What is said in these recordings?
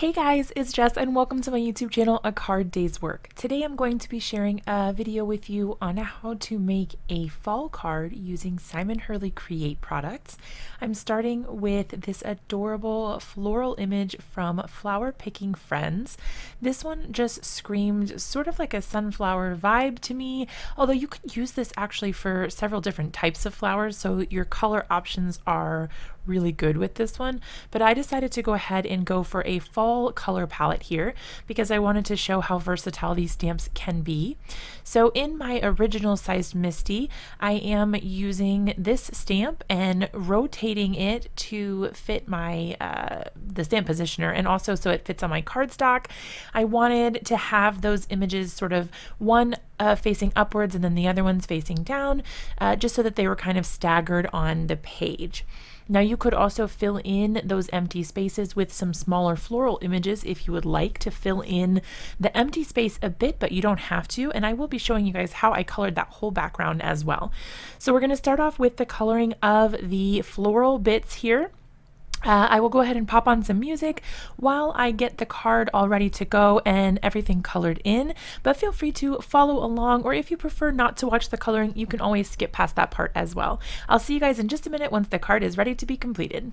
Hey guys, it's Jess and welcome to my YouTube channel, A Card Day's Work. Today I'm going to be sharing a video with you on how to make a fall card using Simon Hurley Create products. I'm starting with this adorable floral image from Flower Picking Friends. This one just screamed sort of like a sunflower vibe to me, although you could use this actually for several different types of flowers, so your color options are really good with this one. But I decided to go ahead and go for a fall color palette here because I wanted to show how versatile these stamps can be. So in my original sized MISTI, I am using this stamp and rotating it to fit my the stamp positioner, and also so it fits on my cardstock. I wanted to have those images sort of one facing upwards and then the other one's facing down, just so that they were kind of staggered on the page. Now you could also fill in those empty spaces with some smaller floral images if you would like to fill in the empty space a bit, but you don't have to, and I will be showing you guys how I colored that whole background as well. So we're going to start off with the coloring of the floral bits here. I will go ahead and pop on some music while I get the card all ready to go and everything colored in, but feel free to follow along, or if you prefer not to watch the coloring, you can always skip past that part as well. I'll see you guys in just a minute once the card is ready to be completed.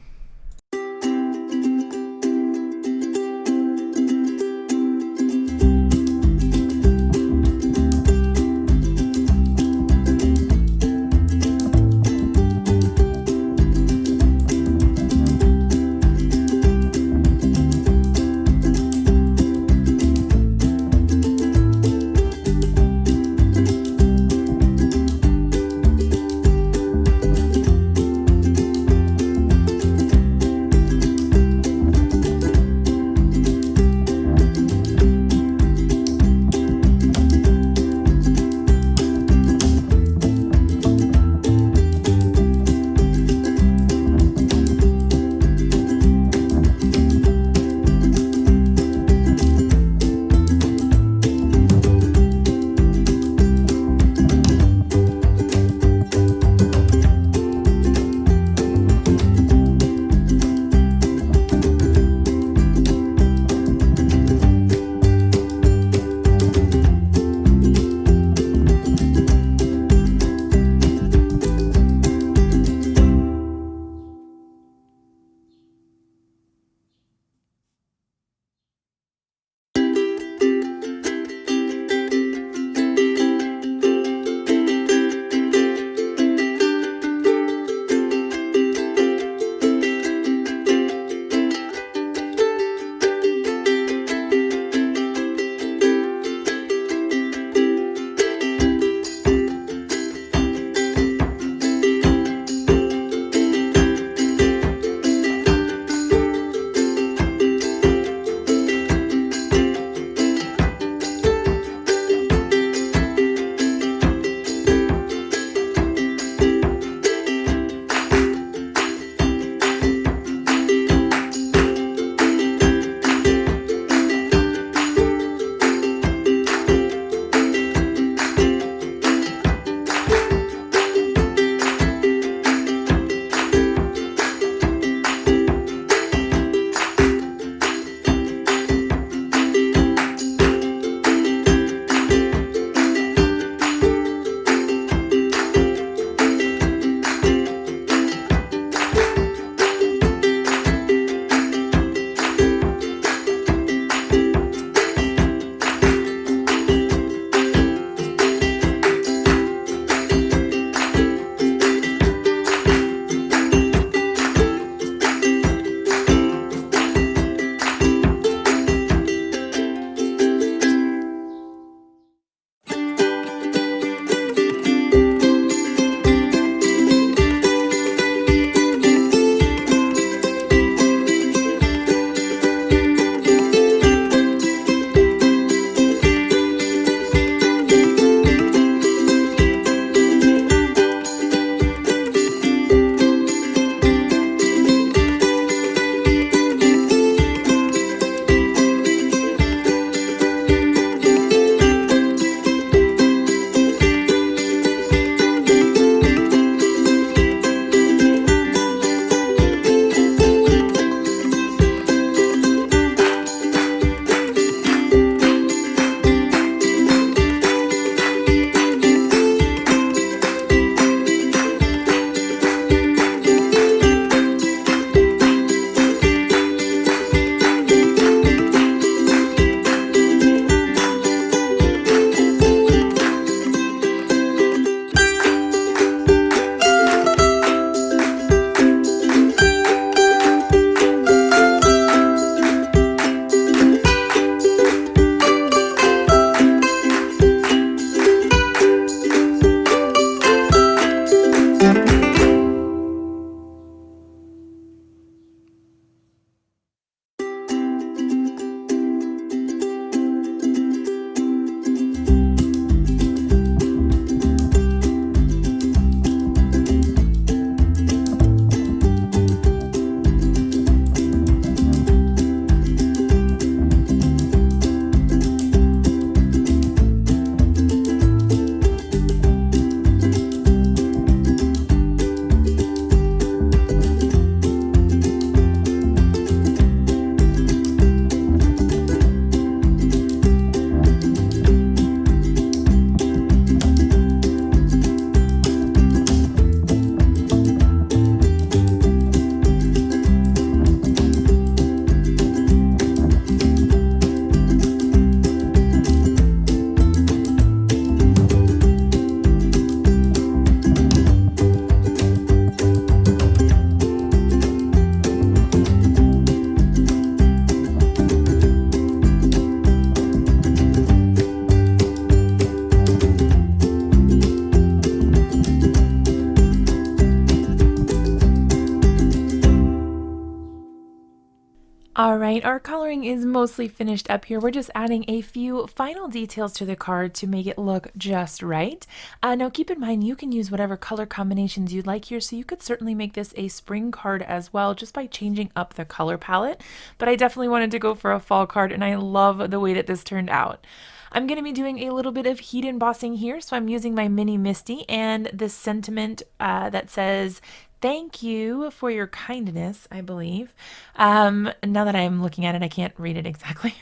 All right, our coloring is mostly finished up here. We're just adding a few final details to the card to make it look just right. Now keep in mind you can use whatever color combinations you'd like here, so you could certainly make this a spring card as well just by changing up the color palette. But I definitely wanted to go for a fall card, and I love the way that this turned out. I'm going to be doing a little bit of heat embossing here, so I'm using my mini MISTI and this sentiment that says, "Thank you for your kindness," I believe. Now that I'm looking at it, I can't read it exactly.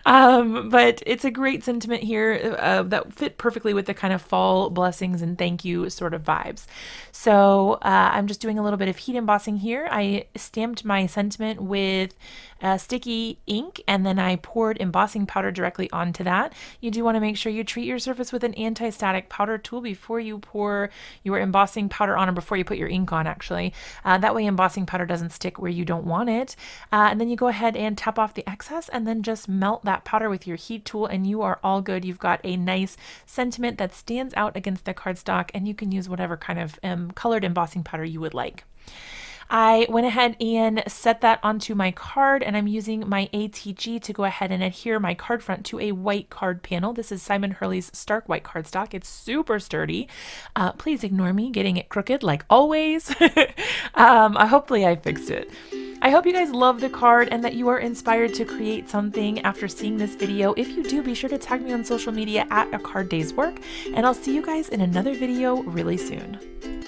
But it's a great sentiment here that fit perfectly with the kind of fall blessings and thank you sort of vibes. So I'm just doing a little bit of heat embossing here. I stamped my sentiment with sticky ink, and then I poured embossing powder directly onto that. You do want to make sure you treat your surface with an anti-static powder tool before you pour your embossing powder on, or before you put your ink on, actually. That way embossing powder doesn't stick where you don't want it. And then you go ahead and tap off the excess, and then just melt that powder with your heat tool, and you are all good. You've got a nice sentiment that stands out against the cardstock, and you can use whatever kind of colored embossing powder you would like. I went ahead and set that onto my card, and I'm using my ATG to go ahead and adhere my card front to a white card panel. This is Simon Hurley's Stark White cardstock. It's super sturdy. Please ignore me getting it crooked like always. Hopefully I fixed it. I hope you guys love the card and that you are inspired to create something after seeing this video. If you do, be sure to tag me on social media at A Card Day's Work, and I'll see you guys in another video really soon.